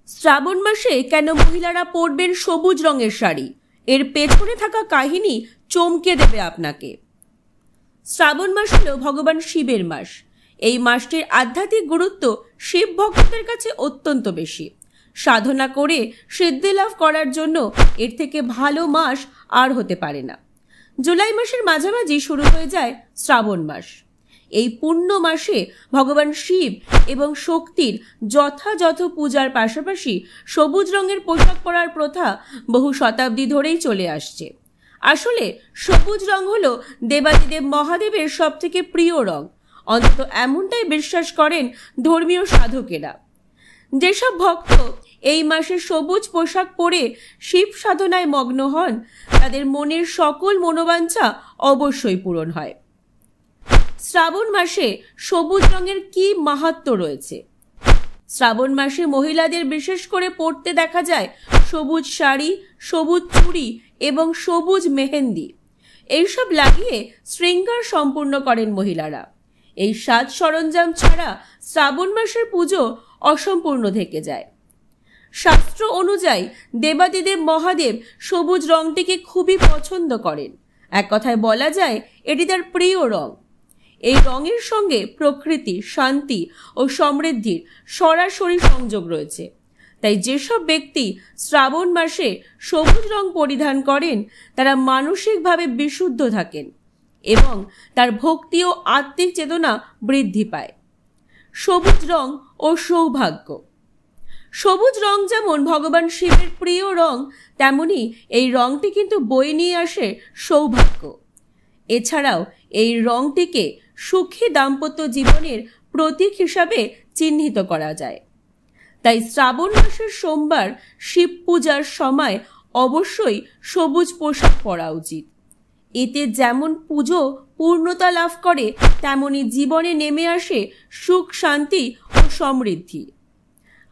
শ্রাবণ মাসে কেন মহিলারা পরবেন সবুজ রঙের শাড়ি? এর পেছনে থাকা কাহিনী চমকে দেবে আপনাকে। শ্রাবণ মাস হল ভগবান শিবের মাস। এই মাসটির আধ্যাত্মিক গুরুত্ব শিব ভক্তদের কাছে অত্যন্ত বেশি। সাধনা করে সিদ্ধি লাভ করার জন্য এর থেকে ভালো মাস আর হতে পারে না। জুলাই মাসের মাঝামাঝি শুরু হয়ে যায় শ্রাবণ মাস। এই পূর্ণ মাসে ভগবান শিব এবং শক্তির যথাযথ পূজার পাশাপাশি সবুজ রঙের পোশাক পরার প্রথা বহু শতাব্দী ধরেই চলে আসছে। আসলে সবুজ রং হলো দেবাদিদেব মহাদেবের সবথেকে প্রিয় রং। অন্তত এমনটাই বিশ্বাস করেন ধর্মীয় সাধকেরা। যেসব ভক্ত এই মাসে সবুজ পোশাক পরে শিব সাধনায় মগ্ন হন, তাদের মনের সকল মনোবাঞ্ছা অবশ্যই পূরণ হয়। শ্রাবণ মাসে সবুজ রঙের কি মাহাত্ম্য রয়েছে? শ্রাবণ মাসে মহিলাদের বিশেষ করে পরতে দেখা যায় সবুজ শাড়ি, সবুজ চুড়ি এবং সবুজ মেহেন্দি। এইসব লাগিয়ে শৃঙ্গার সম্পূর্ণ করেন মহিলারা। এই সাজ সরঞ্জাম ছাড়া শ্রাবণ মাসের পুজো অসম্পূর্ণ থেকে যায়। শাস্ত্র অনুযায়ী দেবাদিদেব মহাদেব সবুজ রংটিকে খুবই পছন্দ করেন। এক কথায় বলা যায় এটি তার প্রিয় রং। এই রঙের সঙ্গে প্রকৃতি, শান্তি ও সমৃদ্ধির সরাসরি সংযোগ রয়েছে। তাই যেসব ব্যক্তি শ্রাবণ মাসে সবুজ রং পরিধান করেন, তারা মানসিকভাবে বিশুদ্ধ থাকেন এবং তার ভক্তি ও আত্মিক চেতনা বৃদ্ধি পায়। সবুজ রং ও সৌভাগ্য। সবুজ রং যেমন ভগবান শিবের প্রিয় রং, তেমনি এই রংটি কিন্তু বয়ে নিয়ে আসে সৌভাগ্য। এছাড়াও এই রংটিকে সুখী দাম্পত্য জীবনের প্রতীক হিসাবে চিহ্নিত করা যায়। তাই শ্রাবণ মাসের সোমবার শিব পূজার সময় অবশ্যই সবুজ পোশাক পরা উচিত। এতে যেমন পুজো পূর্ণতা লাভ করে, তেমনি জীবনে নেমে আসে সুখ, শান্তি ও সমৃদ্ধি।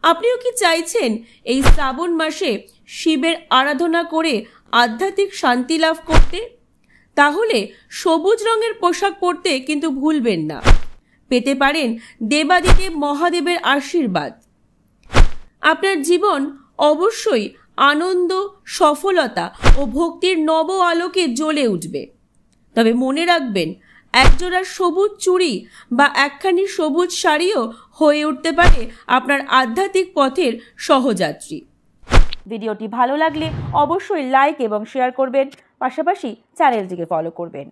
আপনিও কি চাইছেন এই শ্রাবণ মাসে শিবের আরাধনা করে আধ্যাত্মিক শান্তি লাভ করতে? তাহলে সবুজ রঙের পোশাক পরতে কিন্তু ভুলবেন না। পেতে পারেন দেবাদিদেব মহাদেবের আশীর্বাদ। আপনার জীবন অবশ্যই আনন্দ, সফলতা ও ভক্তির নব আলোকে জ্বলে উঠবে। তবে মনে রাখবেন, একজোড়া সবুজ চুড়ি বা একখানি সবুজ শাড়িও হয়ে উঠতে পারে আপনার আধ্যাত্মিক পথের সহযাত্রী। ভিডিওটি ভালো লাগলে অবশ্যই লাইক এবং শেয়ার করবেন, পাশাপাশি চ্যানেলটিকে ফলো করবেন।